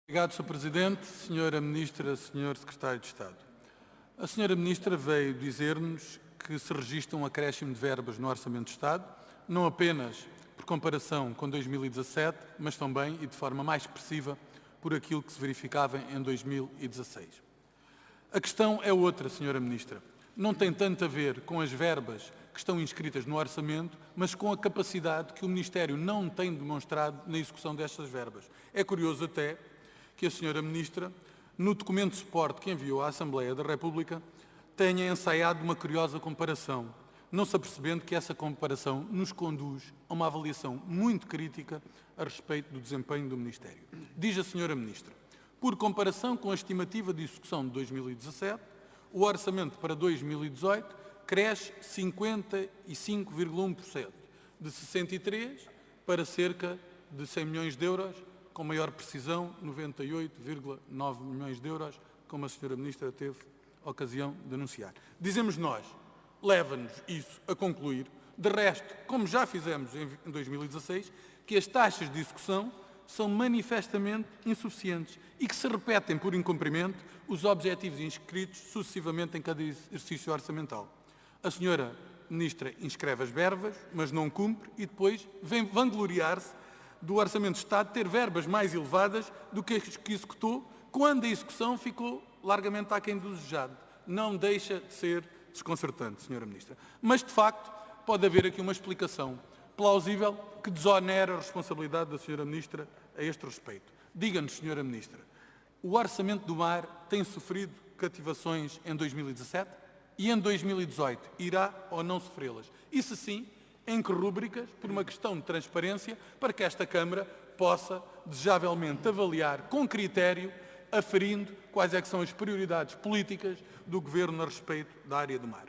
Obrigado, Sr. Presidente, Sra. Ministra, Sr. Secretário de Estado. A Sra. Ministra veio dizer-nos que se registra um acréscimo de verbas no Orçamento de Estado, não apenas por comparação com 2017, mas também e de forma mais expressiva por aquilo que se verificava em 2016. A questão é outra, Sra. Ministra. Não tem tanto a ver com as verbas que estão inscritas no orçamento, mas com a capacidade que o Ministério não tem demonstrado na execução destas verbas. É curioso até que a Sra. Ministra, no documento de suporte que enviou à Assembleia da República, tenha ensaiado uma curiosa comparação, não se apercebendo que essa comparação nos conduz a uma avaliação muito crítica a respeito do desempenho do Ministério. Diz a Sra. Ministra, por comparação com a estimativa de execução de 2017, o orçamento para 2018 cresce 55,1%, de 63 para cerca de 100 milhões de euros, com maior precisão, 98,9 milhões de euros, como a Sra. Ministra teve ocasião de anunciar. Dizemos nós, leva-nos isso a concluir, de resto, como já fizemos em 2016, que as taxas de execução são manifestamente insuficientes e que se repetem por incumprimento os objetivos inscritos sucessivamente em cada exercício orçamental. A Sra. Ministra inscreve as verbas, mas não cumpre e depois vem vangloriar-se do Orçamento de Estado ter verbas mais elevadas do que as que executou, quando a execução ficou largamente aquém do desejado. Não deixa de ser desconcertante, Sra. Ministra. Mas, de facto, pode haver aqui uma explicação plausível que desonera a responsabilidade da Sra. Ministra a este respeito. Diga-nos, Sra. Ministra, o Orçamento do Mar tem sofrido cativações em 2017 e em 2018 irá ou não sofrê-las? E se sim, em que rúbricas, por uma questão de transparência, para que esta Câmara possa, desejavelmente, avaliar com critério, aferindo quais é que são as prioridades políticas do Governo a respeito da área do mar.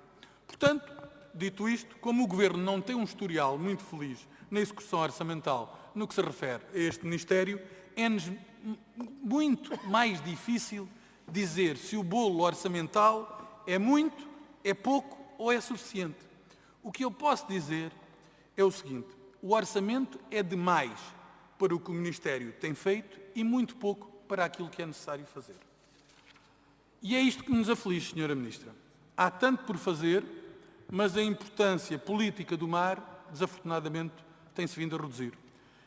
Portanto, dito isto, como o Governo não tem um historial muito feliz na execução orçamental no que se refere a este Ministério, é-nos muito mais difícil dizer se o bolo orçamental é muito, é pouco ou é suficiente. O que eu posso dizer é o seguinte: o orçamento é demais para o que o Ministério tem feito e muito pouco para aquilo que é necessário fazer. E é isto que nos aflige, Sra. Ministra. Há tanto por fazer, mas a importância política do mar, desafortunadamente, tem-se vindo a reduzir.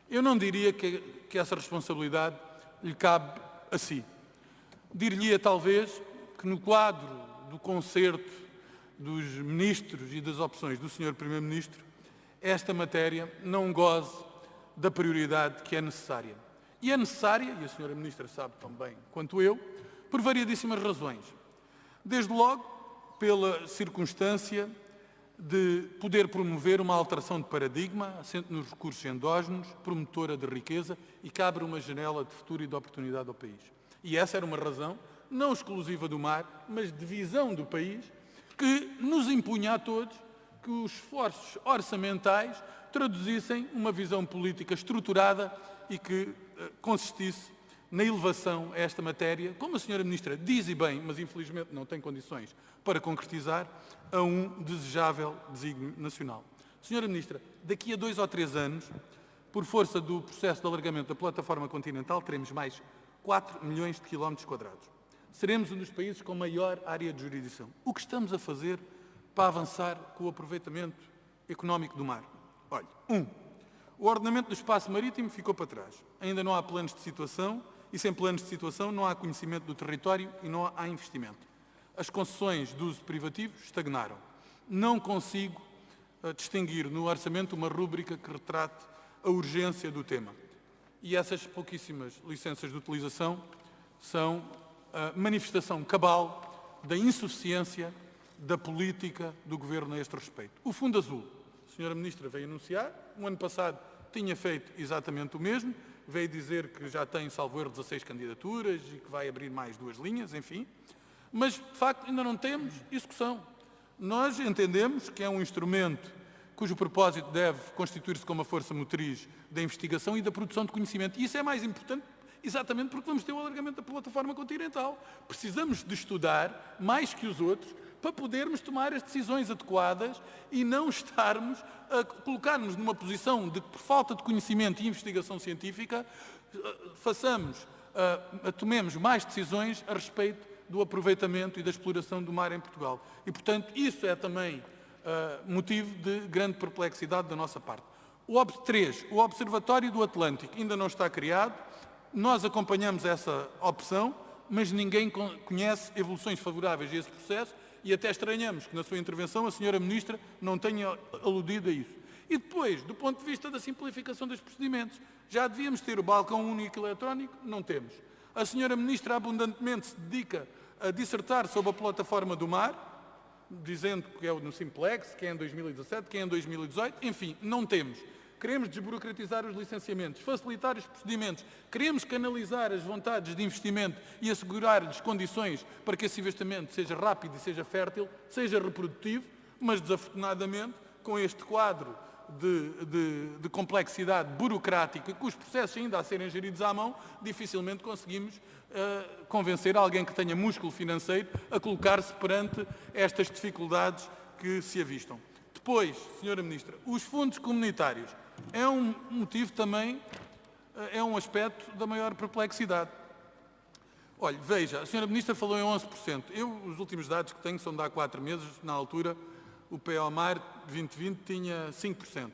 Eu não diria que essa responsabilidade lhe cabe a si. Dir-lhe-ia, talvez, que no quadro do concerto dos ministros e das opções do Sr. Primeiro-Ministro, esta matéria não goze da prioridade que é necessária. E é necessária, e a Sra. Ministra sabe tão bem quanto eu, por variedíssimas razões. Desde logo, pela circunstância de poder promover uma alteração de paradigma, assente nos recursos endógenos, promotora de riqueza e que abre uma janela de futuro e de oportunidade ao país. E essa era uma razão, não exclusiva do mar, mas de visão do país, que nos impunha a todos que os esforços orçamentais traduzissem uma visão política estruturada e que consistisse na elevação a esta matéria, como a Sra. Ministra diz e bem, mas infelizmente não tem condições para concretizar, a um desejável desígnio nacional. Sra. Ministra, daqui a 2 ou 3 anos, por força do processo de alargamento da plataforma continental, teremos mais 4 milhões de quilómetros quadrados. Seremos um dos países com maior área de jurisdição. O que estamos a fazer para avançar com o aproveitamento económico do mar? Olha, o ordenamento do espaço marítimo ficou para trás. Ainda não há planos de situação e sem planos de situação não há conhecimento do território e não há investimento. As concessões de uso privativo estagnaram. Não consigo distinguir no orçamento uma rúbrica que retrate a urgência do tema. E essas pouquíssimas licenças de utilização são a manifestação cabal da insuficiência da política do Governo a este respeito. O Fundo Azul, a Sra. Ministra veio anunciar, o ano passado tinha feito exatamente o mesmo, veio dizer que já tem, salvo erro, 16 candidaturas e que vai abrir mais 2 linhas, enfim, mas, de facto, ainda não temos execução. Nós entendemos que é um instrumento cujo propósito deve constituir-se como a força motriz da investigação e da produção de conhecimento. E isso é mais importante exatamente porque vamos ter o alargamento da plataforma continental. Precisamos de estudar mais que os outros para podermos tomar as decisões adequadas e não estarmos a colocar-nos numa posição de que, por falta de conhecimento e investigação científica, façamos tomemos mais decisões a respeito do aproveitamento e da exploração do mar em Portugal. E, portanto, isso é também motivo de grande perplexidade da nossa parte. O Observatório do Atlântico ainda não está criado. Nós acompanhamos essa opção, mas ninguém conhece evoluções favoráveis a esse processo e até estranhamos que na sua intervenção a senhora Ministra não tenha aludido a isso. E depois, do ponto de vista da simplificação dos procedimentos, já devíamos ter o balcão único eletrónico, não temos. A senhora Ministra abundantemente se dedica a dissertar sobre a plataforma do mar, dizendo que é no Simplex, que é em 2017, que é em 2018, enfim, não temos. Queremos desburocratizar os licenciamentos, facilitar os procedimentos, queremos canalizar as vontades de investimento e assegurar-lhes condições para que esse investimento seja rápido e seja fértil, seja reprodutivo, mas desafortunadamente, com este quadro de complexidade burocrática, com os processos ainda a serem geridos à mão, dificilmente conseguimos convencer alguém que tenha músculo financeiro a colocar-se perante estas dificuldades que se avistam. Depois, Sra. Ministra, os fundos comunitários é um motivo também, é um aspecto da maior perplexidade. Olha, veja, a Sra. Ministra falou em 11%. Os últimos dados que tenho são de há 4 meses, na altura o PEOMAR 2020 tinha 5%.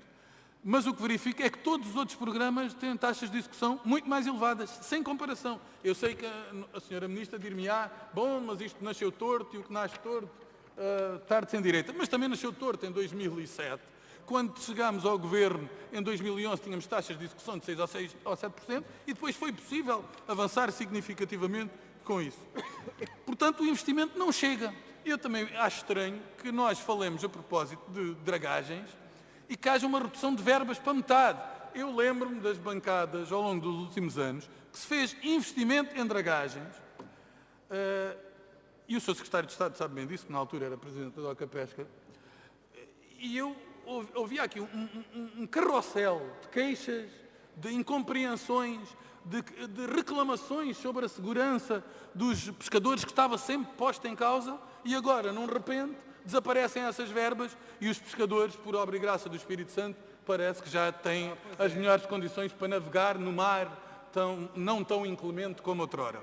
Mas o que verifico é que todos os outros programas têm taxas de execução muito mais elevadas, sem comparação. Eu sei que a Sra. Ministra dir-me-á, bom, mas isto nasceu torto e o que nasce torto, tarde sem direita. Mas também nasceu torto em 2007. Quando chegámos ao Governo, em 2011, tínhamos taxas de execução de 6% ou 7% e depois foi possível avançar significativamente com isso. Portanto, o investimento não chega. Eu também acho estranho que nós falemos a propósito de dragagens e que haja uma redução de verbas para metade. Eu lembro-me das bancadas ao longo dos últimos anos que se fez investimento em dragagens e o Sr. Secretário de Estado sabe bem disso, que na altura era Presidente da DOCA Pesca, e eu ouvia aqui um carrossel de queixas, de incompreensões, de reclamações sobre a segurança dos pescadores que estava sempre posta em causa e agora, num repente, desaparecem essas verbas e os pescadores, por obra e graça do Espírito Santo, parece que já têm as melhores condições para navegar no mar não tão inclemente como outrora.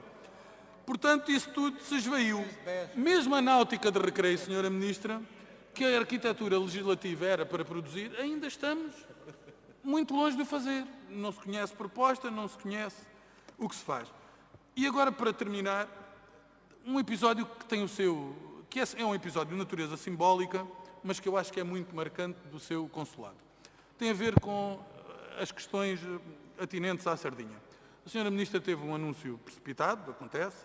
Portanto, isso tudo se esvaiu. Mesmo a náutica de recreio, Sra. Ministra, que a arquitetura legislativa era para produzir, ainda estamos muito longe de fazer. Não se conhece proposta, não se conhece o que se faz. E agora, para terminar, um episódio que tem que é um episódio de natureza simbólica, mas que eu acho que é muito marcante do seu consulado. Tem a ver com as questões atinentes à sardinha. A Sra. Ministra teve um anúncio precipitado, acontece.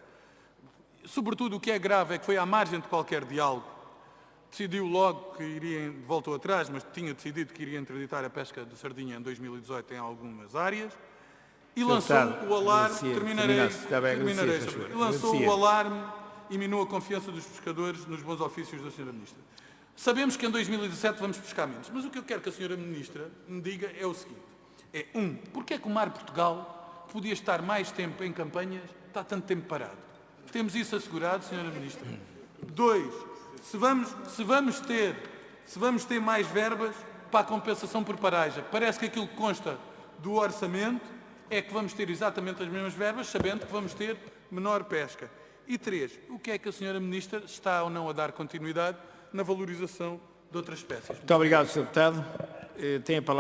Sobretudo, o que é grave é que foi à margem de qualquer diálogo. Decidiu logo que voltou atrás, mas tinha decidido que iria interditar a pesca de sardinha em 2018 em algumas áreas. E lançou o alarme, lançou o alarme e minou a confiança dos pescadores nos bons ofícios da Sra. Ministra. Sabemos que em 2017 vamos pescar menos, mas o que eu quero que a Sra. Ministra me diga é o seguinte. Porquê é que o Mar Portugal podia estar mais tempo em campanhas, está tanto tempo parado? Temos isso assegurado, Sra. Ministra? 2, se vamos ter mais verbas para a compensação por paragem, parece que aquilo que consta do orçamento é que vamos ter exatamente as mesmas verbas, sabendo que vamos ter menor pesca. E 3, o que é que a Sra. Ministra está ou não a dar continuidade na valorização de outras espécies? Muito obrigado, Sr. Deputado. Tem a palavra.